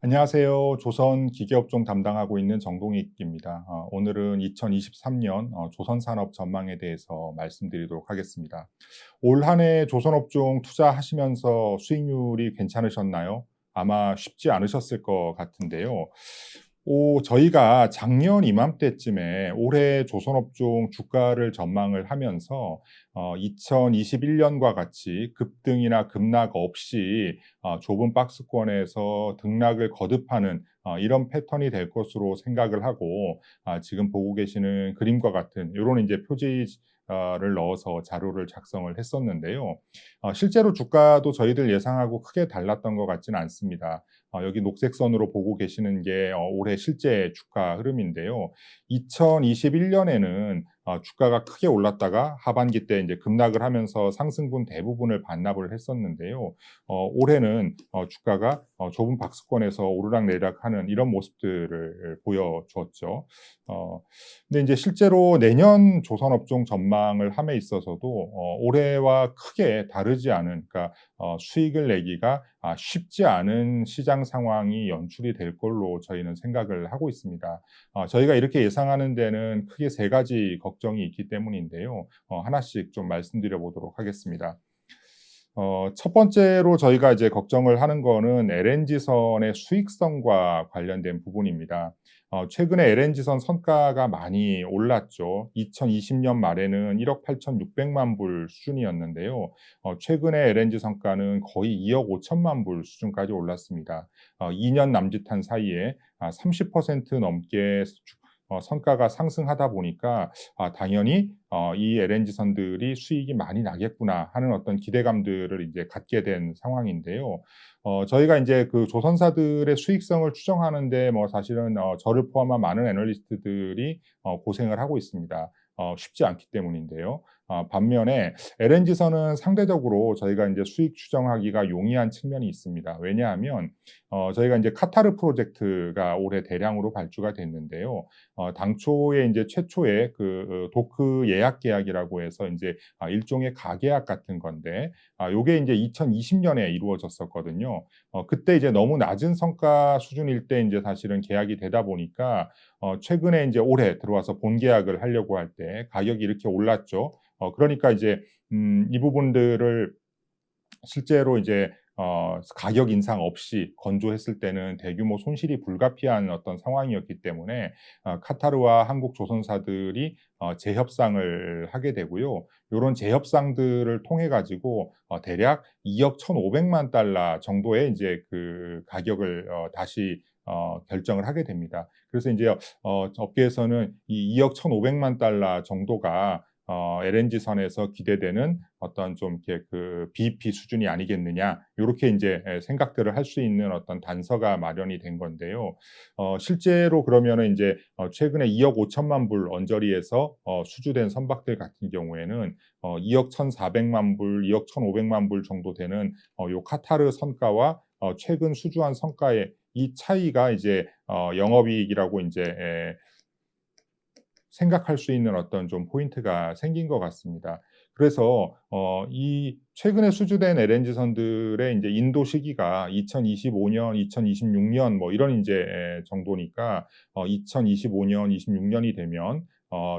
안녕하세요. 조선 기계업종 담당하고 있는 정동익입니다. 오늘은 2023년 조선 산업 전망에 대해서 말씀드리도록 하겠습니다. 올 한 해 조선업종 투자하시면서 수익률이 괜찮으셨나요? 아마 쉽지 않으셨을 것 같은데요. 저희가 작년 이맘때쯤에 올해 조선업종 주가를 전망을 하면서 2021년과 같이 급등이나 급락 없이 좁은 박스권에서 등락을 거듭하는 이런 패턴이 될 것으로 생각을 하고, 지금 보고 계시는 그림과 같은 요런 인제 표지 를 넣어서 자료를 작성을 했었는데요. 실제로 주가도 저희들 예상하고 크게 달랐던 것 같지는 않습니다. 여기 녹색 선으로 보고 계시는 게 올해 실제 주가 흐름인데요. 2021년에는 주가가 크게 올랐다가 하반기 때 인제 급락을 하면서 상승분 대부분을 반납을 했었는데요. 올해는 주가가 좁은 박스권에서 오르락내리락하는 이런 모습들을 보여주었죠. 어 근데 인제 실제로 내년 조선업종 전망을 함에 있어서도 올해와 크게 다르지 않은, 그러니까 수익을 내기가 쉽지 않은 시장 상황이 연출이 될 걸로 저희는 생각을 하고 있습니다. 저희가 이렇게 예상하는 데는 크게 세 가지 걱정이 있기 때문인데요. 하나씩 좀 말씀드려 보도록 하겠습니다. 첫 번째로 저희가 이제 걱정을 하는 거는 LNG선의 수익성과 관련된 부분입니다. 최근에 LNG선 선가가 많이 올랐죠. 2020년 말에는 1억 8,600만 불 수준이었는데요. 최근에 LNG 선가는 거의 2억 5천만 불 수준까지 올랐습니다. 2년 남짓한 사이에 30% 넘게 선가가 상승하다 보니까 당연히 '이 LNG선들이 수익이 많이 나겠구나.' 하는 어떤 기대감들을 이제 갖게 된 상황인데요. 저희가 인제 그 조선사들의 수익성을 추정하는 데 뭐 사실은 저를 포함한 많은 애널리스트들이 고생을 하고 있습니다. 쉽지 않기 때문인데요. 반면에 LNG선은 상대적으로 저희가 인제 수익 추정하기가 용이한 측면이 있습니다. 왜냐하면 저희가 인제 카타르 프로젝트가 올해 대량으로 발주가 됐는데요. 당초에 인제 최초에 그 도크 예약 계약이라고 해서 인제 일종의 가계약 같은 건데, 요게 인제 2020년에 이루어졌었거든요. 그때 이제 너무 낮은 성과 수준일 때 인제 사실은 계약이 되다 보니까 최근에 인제 올해 들어와서 본계약을 하려고 할 때 가격이 이렇게 올랐죠. 그러니까 이제 이 부분들을 실제로 이제 가격 인상 없이 건조했을 때는 대규모 손실이 불가피한 어떤 상황이었기 때문에 카타르와 한국 조선사들이 재협상을 하게 되고요. 요런 재협상들을 통해 가지고 대략 2억 1,500만 달러 정도의 인제 그 가격을 다시 결정을 하게 됩니다. 그래서 인제 업계에서는 이 2억 1,500만 달러 정도가 LNG선에서 기대되는 어떤 좀 이렇게 그 BEP 수준이 아니겠느냐, 요렇게 인제 생각들을 할 수 있는 어떤 단서가 마련이 된 건데요. 실제로 그러면은 인제 최근에 2억 5천만 불 언저리에서 수주된 선박들 같은 경우에는 2억 1,400만 불, 2억 1,500만 불 정도 되는 요 카타르 선가와 최근 수주한 성가의 이 차이가 이제 영업이익이라고 인제 생각할 수 있는 어떤 좀 포인트가 생긴 것 같습니다. 그래서 이 최근에 수주된 LNG선들의 인제 인도 시기가 2025년, 2026년 뭐 이런 인제 정도니까 2025년, 26년이 되면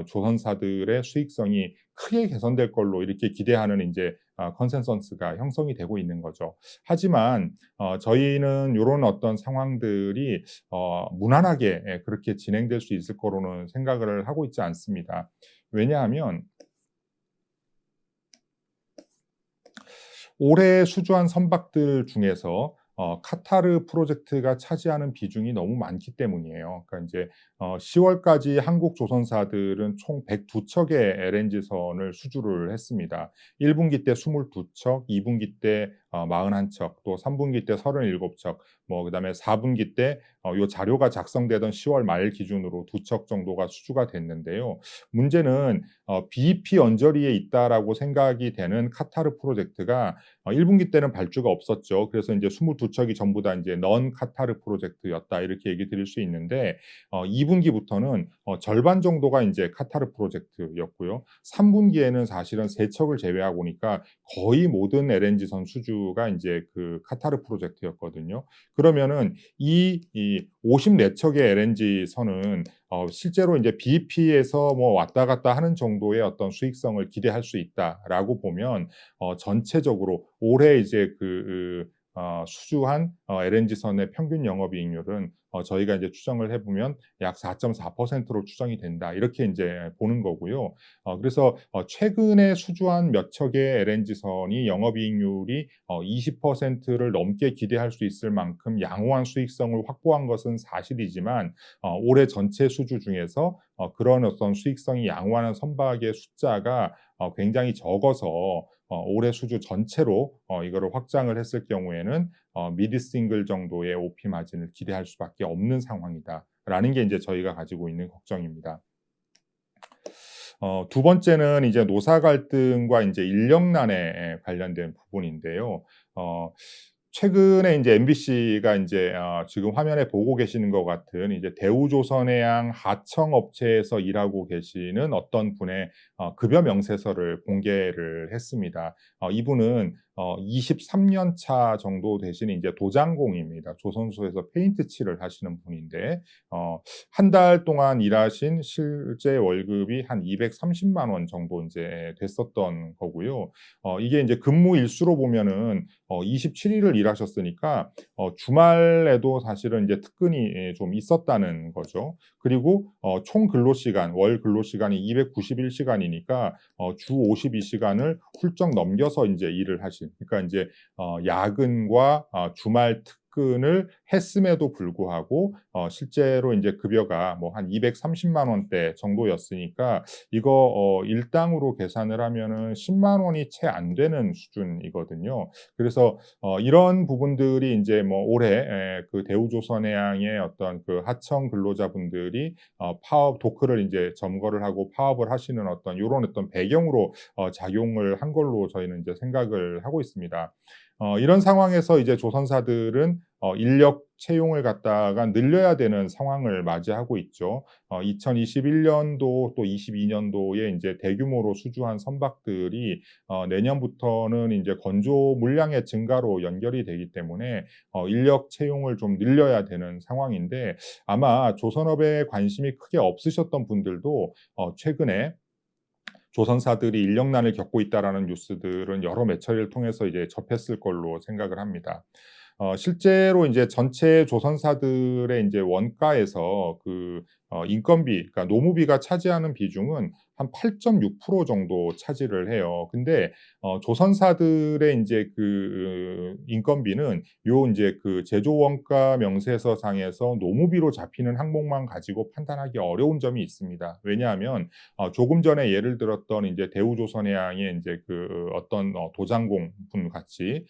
조선사들의 수익성이 크게 개선될 걸로 이렇게 기대하는 인제 컨센서스가 형성이 되고 있는 거죠. 하지만 저희는 요런 어떤 상황들이 무난하게 그렇게 진행될 수 있을 거로는 생각을 하고 있지 않습니다. 왜냐하면 올해 수주한 선박들 중에서 카타르 프로젝트가 차지하는 비중이 너무 많기 때문이에요. 그러니까 인제 10 월까지 한국 조선사들은 총 102 척의 LNG선을 수주를 했습니다. 1 분기 때 22 척, 2 분기 때 41 척, 또 3 분기 때 37 척, 뭐 그다음에 4 분기 때 요 자료가 작성되던 10월 말 기준으로 2척 정도가 수주가 됐는데요. 문제는 BEP 언저리에 있다라고 생각이 되는 카타르 프로젝트가 1 분기 때는 발주가 없었죠. 그래서 인제 22 부척이 전부 다 이제 넌 카타르 프로젝트였다 이렇게 얘기 드릴 수 있는데 2분기부터는 절반 정도가 이제 카타르 프로젝트였고요. 3분기에는 사실은 3 척을 제외하고니까 거의 모든 LNG선 수주가 이제 그 카타르 프로젝트였거든요. 그러면은 이 54척의 LNG선은 실제로 이제 BP에서 뭐 왔다 갔다 하는 정도의 어떤 수익성을 기대할 수 있다라고 보면 전체적으로 올해 이제 수주한 LNG선의 평균 영업이익률은 저희가 이제 추정을 해 보면 약 4.4%로 추정이 된다. 이렇게 인제 보는 거고요. 그래서 최근에 수주한 몇 척의 LNG선이 영업이익률이 20%를 넘게 기대할 수 있을 만큼 양호한 수익성을 확보한 것은 사실이지만 올해 전체 수주 중에서 그런 어떤 수익성이 양호한 선박의 숫자가 굉장히 적어서 올해 수주 전체로 이거를 확장을 했을 경우에는 미드 싱글 정도의 OP 마진을 기대할 수밖에 없는 상황이다라는 게 인제 저희가 가지고 있는 걱정입니다. 두 번째는 이제 노사 갈등과 인제 인력난에 관련된 부분인데요. 어 최근에 인제 MBC가 인제 지금 화면에 보고 계시는 것 같은 이제 대우조선해양 하청 업체에서 일하고 계시는 어떤 분의 급여 명세서를 공개를 했습니다. 이분은 23년 차 정도 되시는 이제 도장공입니다. 조선소에서 페인트 칠을 하시는 분인데 한 달 동안 일하신 실제 월급이 한 230만 원 정도 인제 됐었던 거고요. 이게 인제 근무 일수로 보면은 27 일을 일하셨으니까 주말에도 사실은 이제 특근이 좀 있었다는 거죠. 그리고 총 근로시간 월 근로시간이 291 시간이니까 주 52시간을 훌쩍 넘겨서 인제 일을 하신, 그러니까 인제 야근과 주말 특근을 했음에도 불구하고 실제로 인제 급여가 뭐 한 230만 원대 정도였으니까 이거 일당으로 계산을 하면은 10만 원이 채 안 되는 수준이거든요. 그래서 이런 부분들이 인제 뭐 올해 그 대우조선해양의 어떤 그 하청 근로자분들이 파업 도크를 인제 점거를 하고 파업을 하시는 어떤 요런 어떤 배경으로 작용을 한 걸로 저희는 이제 생각을 하고 있습니다. 이런 상황에서 이제 조선사들은 인력 채용을 갖다가 늘려야 되는 상황을 맞이하고 있죠. 2021년도 또 22년도에 인제 대규모로 수주한 선박들이 내년부터는 인제 건조 물량의 증가로 연결이 되기 때문에 인력 채용을 좀 늘려야 되는 상황인데, 아마 조선업에 관심이 크게 없으셨던 분들도 최근에 조선사들이 인력난을 겪고 있다라는 뉴스들은 여러 매체를 통해서 이제 접했을 걸로 생각을 합니다. 실제로 인제 전체 조선사들의 인제 원가에서 인건비, 그러니까 노무비가 차지하는 비중은 한 8.6% 정도 차지를 해요. 근데 조선사들의 인제 인건비는 요 인제 제조 원가 명세서 상에서 노무비로 잡히는 항목만 가지고 판단하기 어려운 점이 있습니다. 왜냐하면 조금 전에 예를 들었던 인제 대우조선해양의 인제 어떤 도장공 분 같이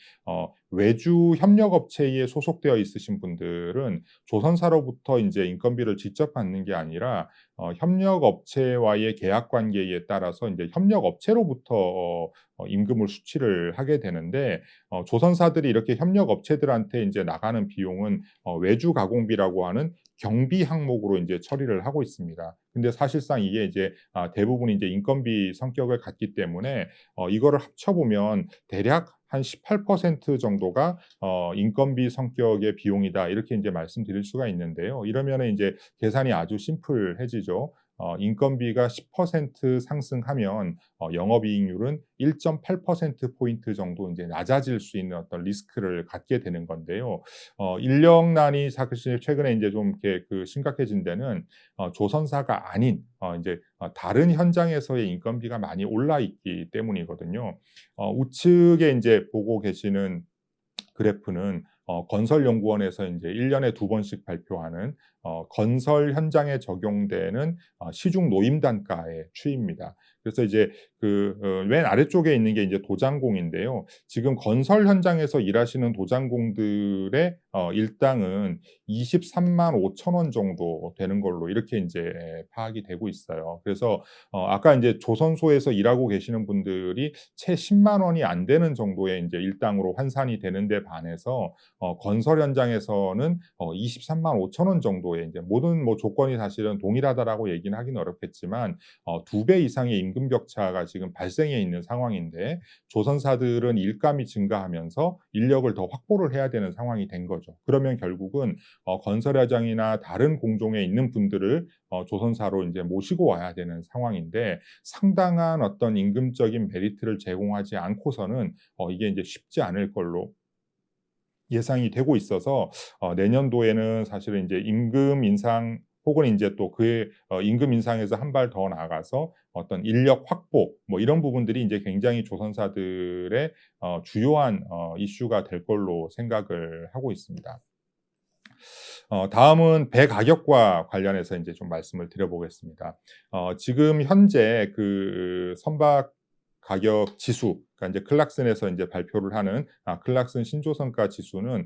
외주 협력업체에 소속되어 있으신 분들은 조선사로부터 인제 인건비를 직접 받는 게 아니라 협력업체와의 계약 관계에 따라서 인제 협력업체로부터 임금을 수취를 하게 되는데, 조선사들이 이렇게 협력업체들한테 인제 나가는 비용은 외주 가공비라고 하는 경비 항목으로 인제 처리를 하고 있습니다. 근데 사실상 이게 이제 대부분 인제 인건비 성격을 갖기 때문에 이거를 합쳐 보면 대략 한 18% 정도가 인건비 성격의 비용이다, 이렇게 인제 말씀드릴 수가 있는데요. 이러면은 인제 계산이 아주 심플해지죠. 인건비가 10% 상승하면 영업이익률은 1.8% 포인트 정도 인제 낮아질 수 있는 어떤 리스크를 갖게 되는 건데요. 인력난이 사실 최근에 인제 좀 이렇게 심각해진 데는 조선사가 아닌 인제 다른 현장에서의 인건비가 많이 올라 있기 때문이거든요. 우측에 인제 보고 계시는 그래프는 건설연구원에서 인제 1 년에 2 번씩 발표하는 건설 현장에 적용되는 시중 노임 단가의 추이입니다. 그래서 이제 맨 아래쪽에 있는 게 이제 도장공인데요. 지금 건설 현장에서 일하시는 도장공들의 일당은 235,000원 정도 되는 걸로 이렇게 인제 파악이 되고 있어요. 그래서 아까 인제 조선소에서 일하고 계시는 분들이 채 10만 원이 안 되는 정도의 인제 일당으로 환산이 되는 데 반해서 건설 현장에서는 235,000원 정도의 인제 모든 뭐 조건이 사실은 동일하다라고 얘기는 하기는 어렵겠지만 2배 이상의 임금 격차가 지금 발생해 있는 상황인데 조선사들은 일감이 증가하면서 인력을 더 확보를 해야 되는 상황이 된 거죠. 그러면 결국은 건설 현장이나 다른 공종에 있는 분들을 조선사로 인제 모시고 와야 되는 상황인데 상당한 어떤 임금적인 메리트를 제공하지 않고서는 이게 인제 쉽지 않을 걸로 예상이 되고 있어서 내년도에는 사실은 인제 임금 인상 혹은 인제 또 그의 임금 인상에서 한 발 더 나아가서 어떤 인력 확보 뭐 이런 부분들이 인제 굉장히 조선사들의 주요한 이슈가 될 걸로 생각을 하고 있습니다. 다음은 배 가격과 관련해서 인제 좀 말씀을 드려 보겠습니다. 지금 현재 선박 가격 지수 그러니까 인제 클락슨에서 인제 발표를 하는 클락슨 신조선가 지수는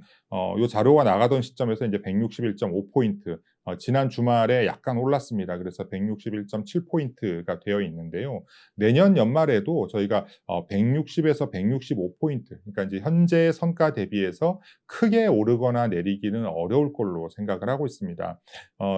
요 자료가 나가던 시점에서 인제 161.5 포인트 지난 주말에 약간 올랐습니다. 그래서 161.7 포인트가 되어 있는데요. 내년 연말에도 저희가 160에서 165 포인트 그러니까 인제 현재 선가 대비해서 크게 오르거나 내리기는 어려울 걸로 생각을 하고 있습니다.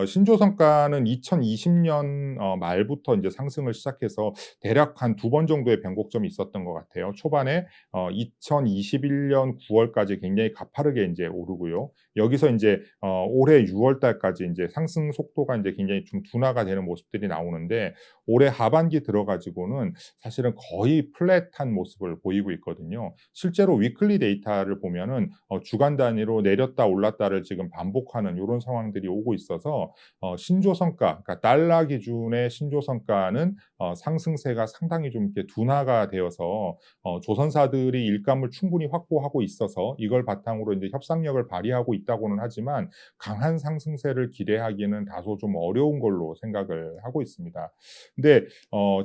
신조선가는 2020년 말부터 인제 상승을 시작해서 대략 한 2번 정도의 변곡점이 있었던 것 같아요. 초반에 2021년 9월까지 굉장히 가파르게 인제 오르고요. 여기서 인제 올해 6월 달까지 인제 상승 속도가 인제 굉장히 좀 둔화가 되는 모습들이 나오는데 올해 하반기 들어 가지고는 사실은 거의 플랫한 모습을 보이고 있거든요. 실제로 위클리 데이터를 보면은 주간 단위로 내렸다 올랐다를 지금 반복하는 요런 상황들이 오고 있어서 신조선가 그러니까 달러 기준의 신조선가는 상승세가 상당히 좀 이렇게 둔화가 되어서 조선사들이 일감을 충분히 확보하고 있어서 이걸 바탕으로 인제 협상력을 발휘하고 있다고는 하지만 강한 상승세를 기대하기는 다소 좀 어려운 걸로 생각을 하고 있습니다. 근데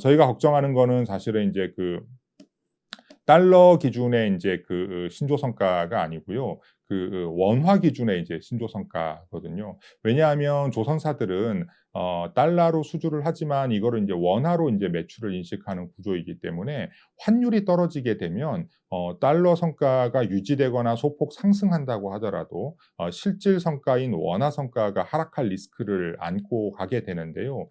저희가 걱정하는 거는 사실은 인제 달러 기준의 인제 신조선가가 아니고요. 원화 기준의 이제 신조선가거든요. 왜냐하면 조선사들은 달러로 수주를 하지만 이거를 인제 원화로 인제 매출을 인식하는 구조이기 때문에 환율이 떨어지게 되면 달러 성과가 유지되거나 소폭 상승한다고 하더라도 실질 성과인 원화 성과가 하락할 리스크를 안고 가게 되는데요.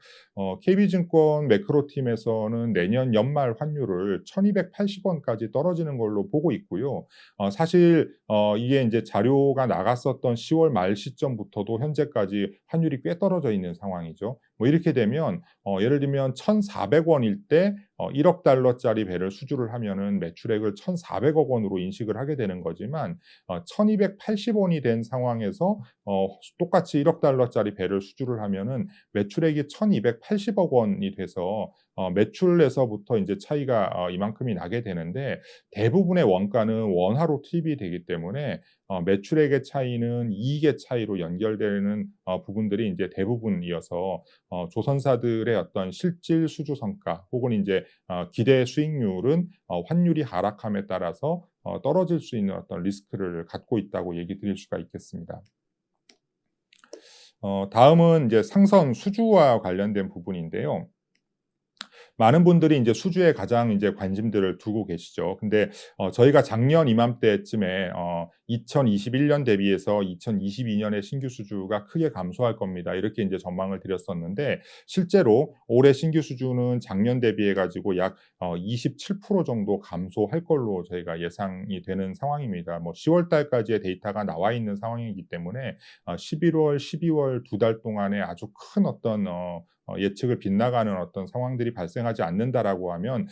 KB증권 매크로팀에서는 내년 연말 환율을 1,280 원까지 떨어지는 걸로 보고 있고요. 사실 이게 인제 자료가 나갔었던 10월 말 시점부터도 현재까지 환율이 꽤 떨어져 있는 상황이죠. 뭐 이렇게 되면 예를 들면 1,400 원일 때 1억 달러짜리 배를 수주를 하면은 매출액을 1,400억 원으로 인식을 하게 되는 거지만 1,280 원이 된 상황에서 똑같이 1억 달러짜리 배를 수주를 하면은 매출액이 1,280억 원이 돼서 매출에서부터 인제 차이가 이만큼이 나게 되는데 대부분의 원가는 원화로 투입이 되기 때문에 매출액의 차이는 이익의 차이로 연결되는 부분들이 인제 대부분이어서 조선사들의 어떤 실질 수주 성과 혹은 인제 기대 수익률은 환율이 하락함에 따라서 떨어질 수 있는 어떤 리스크를 갖고 있다고 얘기 드릴 수가 있겠습니다. 다음은 인제 상선 수주와 관련된 부분인데요. 많은 분들이 인제 수주에 가장 인제 관심들을 두고 계시죠. 근데 저희가 작년 이맘때쯤에 2021년 대비해서 2022년에 신규 수주가 크게 감소할 겁니다. 이렇게 인제 전망을 드렸었는데 실제로 올해 신규 수주는 작년 대비해 가지고 약 27% 정도 감소할 걸로 저희가 예상이 되는 상황입니다. 뭐 10월 달까지의 데이터가 나와 있는 상황이기 때문에 11월, 12월 2달 동안에 아주 큰 어떤 예측을 빗나가는 어떤 상황들이 발생하지 않는다라고 하면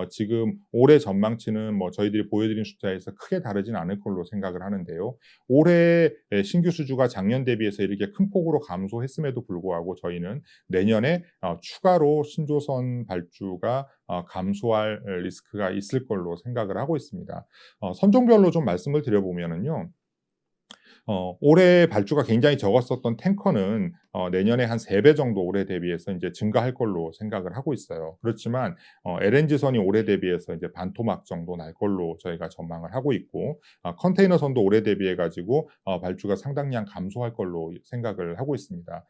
지금 올해 전망치는 뭐 저희들이 보여드린 숫자에서 크게 다르진 않을 걸로 생각을 하는데요. 올해 신규 수주가 작년 대비해서 이렇게 큰 폭으로 감소했음에도 불구하고 저희는 내년에 추가로 신조선 발주가 감소할 리스크가 있을 걸로 생각을 하고 있습니다. 선종별로 좀 말씀을 드려 보면은요. 올해 발주가 굉장히 적었었던 탱커는 내년에 한 3배 정도 올해 대비해서 인제 증가할 걸로 생각을 하고 있어요. 그렇지만 LNG선이 올해 대비해서 이제 반토막 정도 날 걸로 저희가 전망을 하고 있고, 컨테이너선도 올해 대비해 가지고 발주가 상당량 감소할 걸로 생각을 하고 있습니다.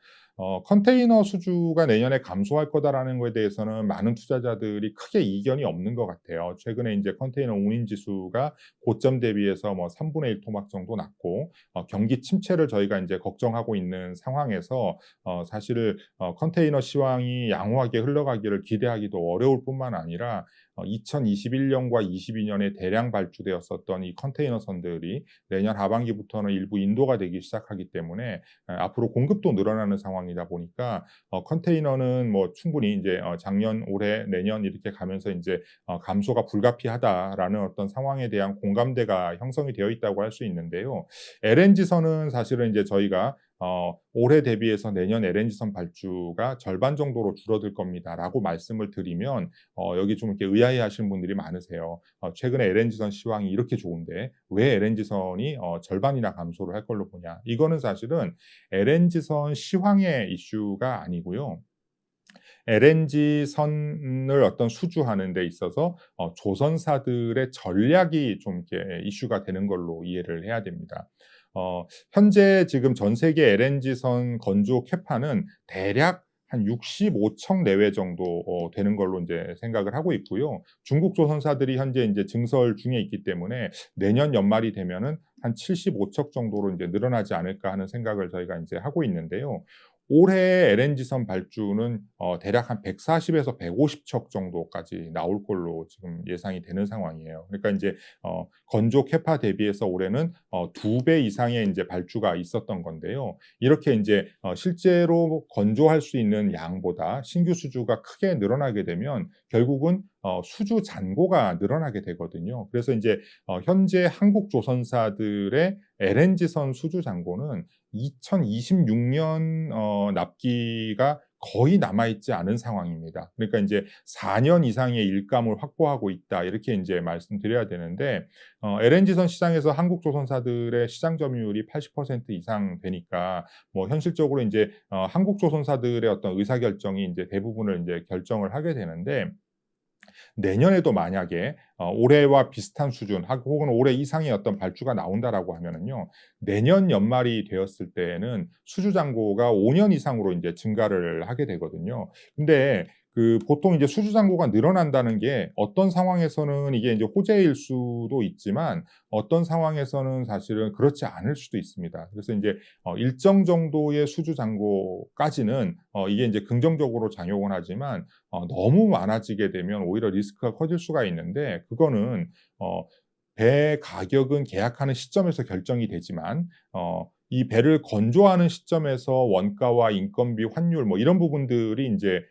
컨테이너 수주가 내년에 감소할 거다라는 거에 대해서는 많은 투자자들이 크게 이견이 없는 것 같아요. 최근에 인제 컨테이너 운임 지수가 고점 대비해서 뭐 3분의 1 토막 정도 났고, 경기 침체를 저희가 인제 걱정하고 있는 상황에서 사실 컨테이너 시황이 양호하게 흘러가기를 기대하기도 어려울 뿐만 아니라 2021년과 22년에 대량 발주되었었던 이 컨테이너선들이 내년 하반기부터는 일부 인도가 되기 시작하기 때문에 앞으로 공급도 늘어나는 상황이다 보니까 컨테이너는 뭐 충분히 인제 작년, 올해, 내년 이렇게 가면서 인제 '감소가 불가피하다.'라는 어떤 상황에 대한 공감대가 형성이 되어 있다고 할 수 있는데요. LNG선은 사실은 인제 저희가 올해 대비해서 내년 LNG선 발주가 절반 정도로 줄어들 겁니다라고 말씀을 드리면 여기 좀 이렇게 의아해하시는 분들이 많으세요. 최근에 LNG선 시황이 이렇게 좋은데 왜 LNG선이 절반이나 감소를 할 걸로 보냐. 이거는 사실은 LNG선 시황의 이슈가 아니고요. LNG선을 어떤 수주하는 데 있어서 조선사들의 전략이 좀 이렇게 이슈가 되는 걸로 이해를 해야 됩니다. 현재 지금 전 세계 LNG선 건조 캐파는 대략 한 65척 내외 정도 되는 걸로 인제 생각을 하고 있고요. 중국 조선사들이 현재 인제 증설 중에 있기 때문에 내년 연말이 되면은 한 75척 정도로 인제 늘어나지 않을까 하는 생각을 저희가 인제 하고 있는데요. 올해 LNG선 발주는 대략 한 140에서 150척 정도까지 나올 걸로 지금 예상이 되는 상황이에요. 그러니까 인제 건조 캐파 대비해서 올해는 2배 이상의 인제 발주가 있었던 건데요. 이렇게 인제 실제로 건조할 수 있는 양보다 신규 수주가 크게 늘어나게 되면 결국은 수주 잔고가 늘어나게 되거든요. 그래서 인제 현재 한국 조선사들의 LNG선 수주 잔고는 2026년 납기가 거의 남아 있지 않은 상황입니다. 그러니까 인제 4년 이상의 일감을 확보하고 있다, 이렇게 인제 말씀드려야 되는데, LNG선 시장에서 한국 조선사들의 시장 점유율이 80% 이상 되니까 뭐 현실적으로 인제 한국 조선사들의 어떤 의사결정이 인제 대부분을 인제 결정을 하게 되는데, 내년에도 만약에 올해와 비슷한 수준 혹은 올해 이상의 어떤 발주가 나온다라고 하면은요, 내년 연말이 되었을 때에는 수주 잔고가 5년 이상으로 인제 증가를 하게 되거든요. 근데 보통 이제 수주 잔고가 늘어난다는 게 어떤 상황에서는 이게 인제 호재일 수도 있지만 어떤 상황에서는 사실은 그렇지 않을 수도 있습니다. 그래서 인제 일정 정도의 수주 잔고까지는 이게 인제 긍정적으로 작용을 하지만 너무 많아지게 되면 오히려 리스크가 커질 수가 있는데, 그거는 어 배 가격은 계약하는 시점에서 결정이 되지만 이 배를 건조하는 시점에서 원가와 인건비, 환율 뭐 이런 부분들이 인제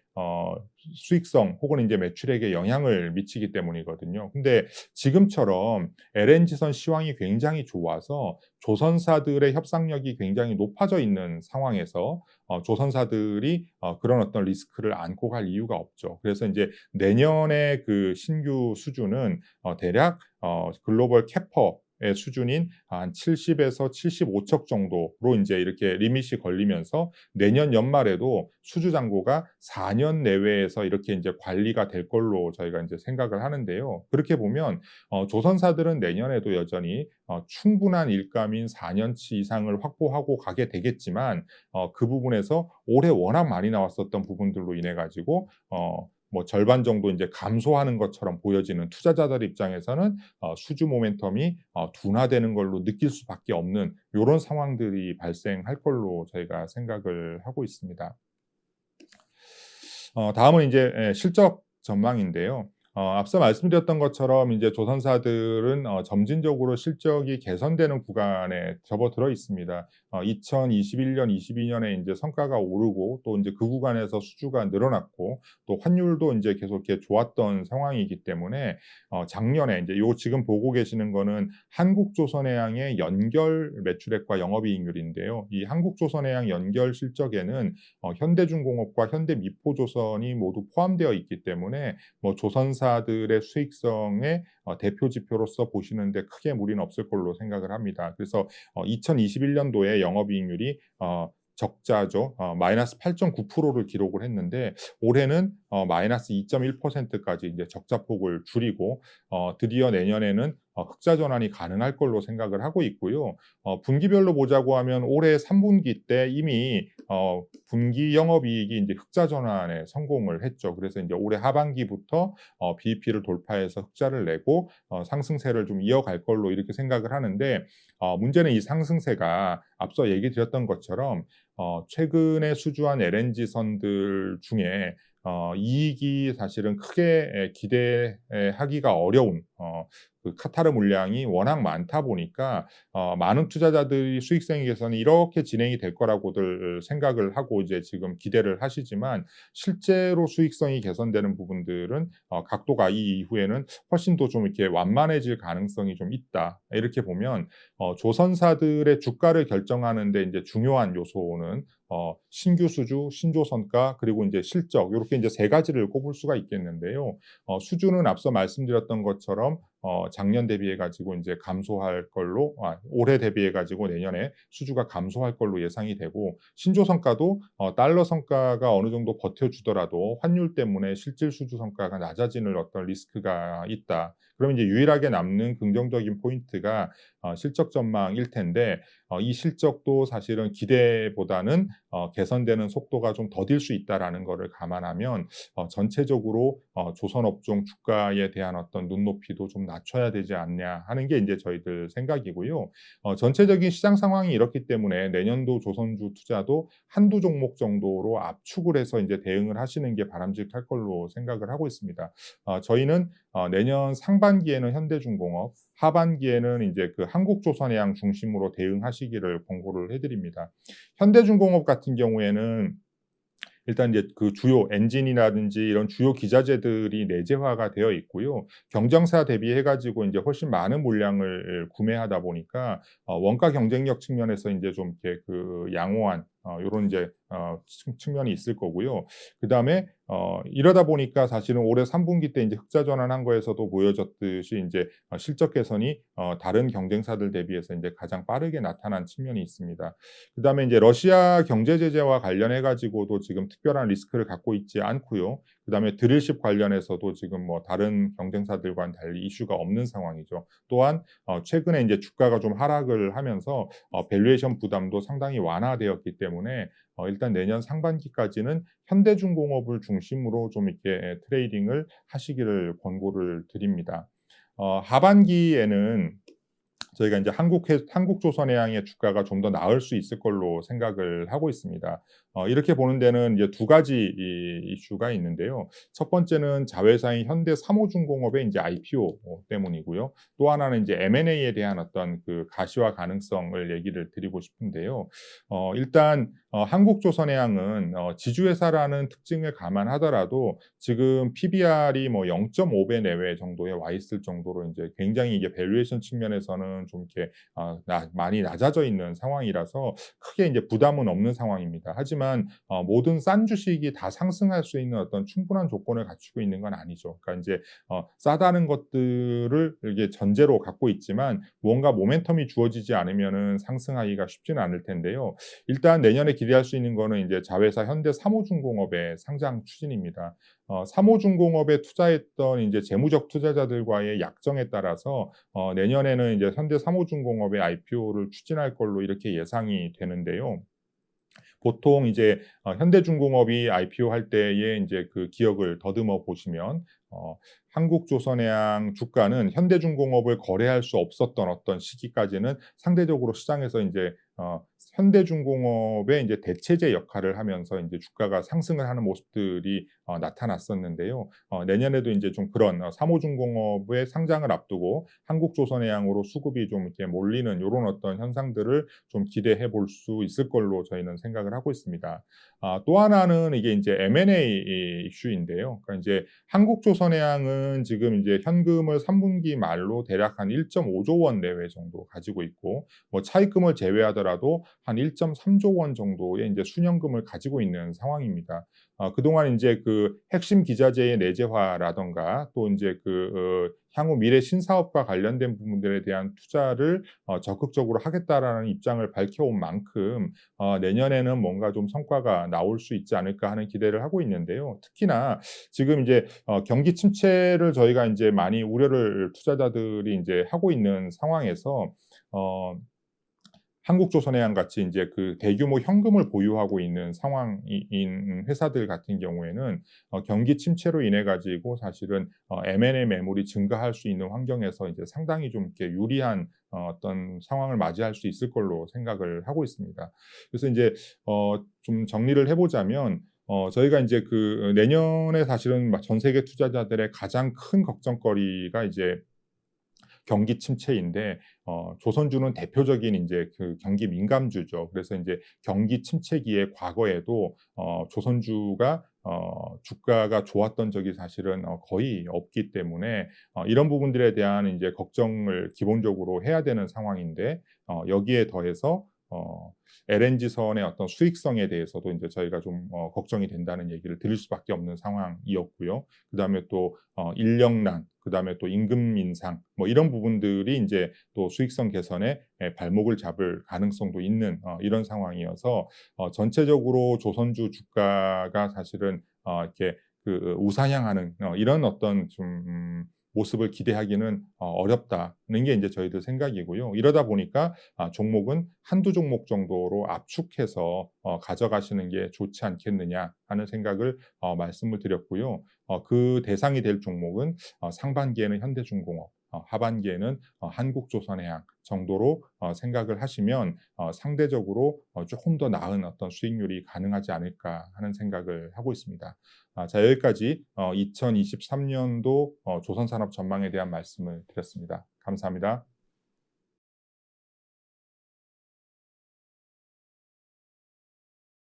수익성 혹은 인제 매출액에 영향을 미치기 때문이거든요. 근데 지금처럼 LNG선 시황이 굉장히 좋아서 조선사들의 협상력이 굉장히 높아져 있는 상황에서 조선사들이 그런 어떤 리스크를 안고 갈 이유가 없죠. 그래서 인제 내년에 그 신규 수주는 대략 글로벌 캐퍼의 수준인 한 70에서 75척 정도로 인제 이렇게 리밋이 걸리면서 내년 연말에도 수주 잔고가 4년 내외에서 이렇게 인제 관리가 될 걸로 저희가 인제 생각을 하는데요. 그렇게 보면 조선사들은 내년에도 여전히 충분한 일감인 4 년치 이상을 확보하고 가게 되겠지만, 그 부분에서 올해 워낙 많이 나왔었던 부분들로 인해 가지고 뭐 절반 정도 인제 감소하는 것처럼 보여지는 투자자들 입장에서는 수주 모멘텀이 둔화되는 걸로 느낄 수밖에 없는 요런 상황들이 발생할 걸로 저희가 생각을 하고 있습니다. 다음은 인제 실적 전망인데요. 앞서 말씀드렸던 것처럼 인제 조선사들은 점진적으로 실적이 개선되는 구간에 접어들어 있습니다. 2021년, 22년에 인제 성과가 오르고 또 인제 그 구간에서 수주가 늘어났고 또 환율도 인제 계속 이렇게 좋았던 상황이기 때문에 작년에 인제 요 지금 보고 계시는 거는 한국조선해양의 연결 매출액과 영업이익률인데요. 이 한국조선해양 연결 실적에는 현대중공업과 현대미포조선이 모두 포함되어 있기 때문에 뭐 조선사들의 수익성의 대표 지표로서 보시는데 크게 무리는 없을 걸로 생각을 합니다. 그래서 2021년도에 영업이익률이 적자죠. 마이너스 8.9%를 기록을 했는데 올해는 마이너스 2.1%까지 이제 적자폭을 줄이고 드디어 내년에는 흑자 전환이 가능할 걸로 생각을 하고 있고요. 분기별로 보자고 하면 올해 3분기 때 이미 분기 영업이익이 이제 흑자 전환에 성공을 했죠. 그래서 이제 올해 하반기부터 BEP를 돌파해서 흑자를 내고 상승세를 좀 이어갈 걸로 이렇게 생각을 하는데 문제는 이 상승세가 앞서 얘기 드렸던 것처럼 최근에 수주한 LNG선들 중에 이익이 사실은 크게 기대하기가 어려운 그 카타르 물량이 워낙 많다 보니까 많은 투자자들이 수익성에 개선이 이렇게 진행이 될 거라고들 생각을 하고 이제 지금 기대를 하시지만 실제로 수익성이 개선되는 부분들은 각도가 이 이후에는 훨씬 더 좀 이렇게 완만해질 가능성이 좀 있다. 이렇게 보면 조선사들의 주가를 결정하는 데 이제 중요한 요소는 신규 수주, 신조선가 그리고 이제 실적 요렇게 이제 세 가지를 꼽을 수가 있겠는데요. 수주는 앞서 말씀드렸던 것처럼 작년 대비해 가지고 이제 감소할 걸로 올해 대비해 가지고 내년에 수주가 감소할 걸로 예상이 되고 신조 성과도 달러 성과가 어느 정도 버텨주더라도 환율 때문에 실질 수주 성과가 낮아지는 어떤 리스크가 있다. 그러면 이제 유일하게 남는 긍정적인 포인트가 실적 전망일 텐데 이 실적도 사실은 기대보다는 개선되는 속도가 좀 더딜 수 있다라는 거를 감안하면 전체적으로 조선업종 주가에 대한 어떤 눈높이도 좀 낮춰야 되지 않냐 하는 게 이제 저희들 생각이고요. 전체적인 시장 상황이 이렇기 때문에 내년도 조선주 투자도 한두 종목 정도로 압축을 해서 이제 대응을 하시는 게 바람직할 걸로 생각을 하고 있습니다. 저희는 내년 상반기에는 현대중공업, 하반기에는 이제 그 한국조선해양 중심으로 대응하시기를 권고를 해드립니다. 현대중공업 같은 경우에는 일단 이제 그 주요 엔진이라든지 이런 주요 기자재들이 내재화가 되어 있고요. 경쟁사 대비해 가지고 인제 훨씬 많은 물량을 구매하다 보니까 원가 경쟁력 측면에서 인제 좀 이렇게 그 양호한 요런 이제 측면이 있을 거고요. 그다음에 이러다 보니까 사실은 올해 3분기 때 인제 흑자 전환한 거에서도 보여졌듯이 인제 실적 개선이 다른 경쟁사들 대비해서 인제 가장 빠르게 나타난 측면이 있습니다. 그다음에 인제 러시아 경제 제재와 관련해 가지고도 지금 특별한 리스크를 갖고 있지 않고요. 그다음에 드릴십 관련해서도 지금 뭐 다른 경쟁사들과는 달리 이슈가 없는 상황이죠. 또한 최근에 인제 주가가 좀 하락을 하면서 밸류에이션 부담도 상당히 완화되었기 때문에 일단 내년 상반기까지는 현대중공업을 중심으로 좀 이렇게 트레이딩을 하시기를 권고를 드립니다. 하반기에는 저희가 인제 한국조선해양의 주가가 좀 더 나을 수 있을 걸로 생각을 하고 있습니다. 이렇게 보는 데는 이제 두 가지 이슈가 있는데요. 첫 번째는 자회사인 현대삼호중공업의 인제 IPO 때문이고요. 또 하나는 이제 M&A에 대한 어떤 그 가시화 가능성을 얘기를 드리고 싶은데요. 일단 한국조선해양은 지주회사라는 특징을 감안하더라도 지금 PBR이 뭐 0.5배 내외 정도에 와 있을 정도로 인제 굉장히 이게 밸류에이션 측면에서는 좀 이렇게 많이 낮아져 있는 상황이라서 크게 인제 부담은 없는 상황입니다. 하지만 모든 싼 주식이 다 상승할 수 있는 어떤 충분한 조건을 갖추고 있는 건 아니죠. 그러니까 인제 싸다는 것들을 이게 전제로 갖고 있지만 무언가 모멘텀이 주어지지 않으면은 상승하기가 쉽지는 않을 텐데요. 일단 내년에 기대할 수 있는 거는 인제 자회사 현대삼호중공업의 상장 추진입니다. 삼호중공업에 투자했던 인제 재무적 투자자들과의 약정에 따라서 내년에는 이제 현대삼호중공업의 IPO를 추진할 걸로 이렇게 예상이 되는데요. 보통 이제 현대중공업이 IPO 할 때의 인제 그 기억을 더듬어 보시면 한국조선해양 주가는 현대중공업을 거래할 수 없었던 어떤 시기까지는 상대적으로 시장에서 인제 현대중공업의 인제 대체제 역할을 하면서 인제 주가가 상승을 하는 모습들이 나타났었는데요. 내년에도 인제 좀 그런 삼호중공업의 상장을 앞두고 한국조선해양으로 수급이 좀 이렇게 몰리는 요런 어떤 현상들을 좀 기대해 볼 수 있을 걸로 저희는 생각을 하고 있습니다. 또 하나는 이게 인제 M&A 이슈인데요. 그러니까 인제 한국조선해양은 지금 인제 현금을 3분기 말로 대략 한 1.5조 원 내외 정도 가지고 있고 뭐 차입금을 제외하더라도 한 1.3조 원 정도의 인제 순연금을 가지고 있는 상황입니다. 그동안 인제 그 핵심 기자재의 내재화라든가 또 인제 향후 미래 신사업과 관련된 부분들에 대한 투자를 적극적으로 하겠다라는 입장을 밝혀온 만큼 내년에는 뭔가 좀 성과가 나올 수 있지 않을까 하는 기대를 하고 있는데요. 특히나 지금 이제 경기 침체를 저희가 인제 많이 우려를 투자자들이 인제 하고 있는 상황에서 어 한국조선해양 같이 인제 그 대규모 현금을 보유하고 있는 상황인 회사들 같은 경우에는 경기 침체로 인해 가지고 사실은 M&A 매물이 증가할 수 있는 환경에서 이제 상당히 좀 이렇게 유리한 어떤 상황을 맞이할 수 있을 걸로 생각을 하고 있습니다. 그래서 인제 좀 정리를 해 보자면 저희가 인제 내년에 사실은 막 전 세계 투자자들의 가장 큰 걱정거리가 이제 경기 침체인데 조선주는 대표적인 인제 그 경기 민감주죠. 그래서 인제 경기 침체기에 과거에도 조선주가 주가가 좋았던 적이 사실은 거의 없기 때문에 이런 부분들에 대한 인제 걱정을 기본적으로 해야 되는 상황인데 여기에 더해서 LNG선의 어떤 수익성에 대해서도 인제 저희가 좀 걱정이 된다는 얘기를 드릴 수밖에 없는 상황이었고요. 그다음에 또 인력난, 그다음에 또 임금 인상 뭐 이런 부분들이 인제 또 수익성 개선에 발목을 잡을 가능성도 있는 이런 상황이어서 전체적으로 조선주 주가가 사실은 이렇게 우상향하는 이런 어떤 좀 모습을 기대하기는 어렵다는 게 인제 저희들 생각이고요. 이러다 보니까 종목은 한두 종목 정도로 압축해서 가져가시는 게 좋지 않겠느냐 하는 생각을 말씀을 드렸고요. 그 대상이 될 종목은 상반기에는 현대중공업, 하반기에는 한국조선해양 정도로 생각을 하시면 상대적으로 쪼끔 더 나은 어떤 수익률이 가능하지 않을까 하는 생각을 하고 있습니다. 자, 여기까지 2023 년도 조선산업 전망에 대한 말씀을 드렸습니다. 감사합니다.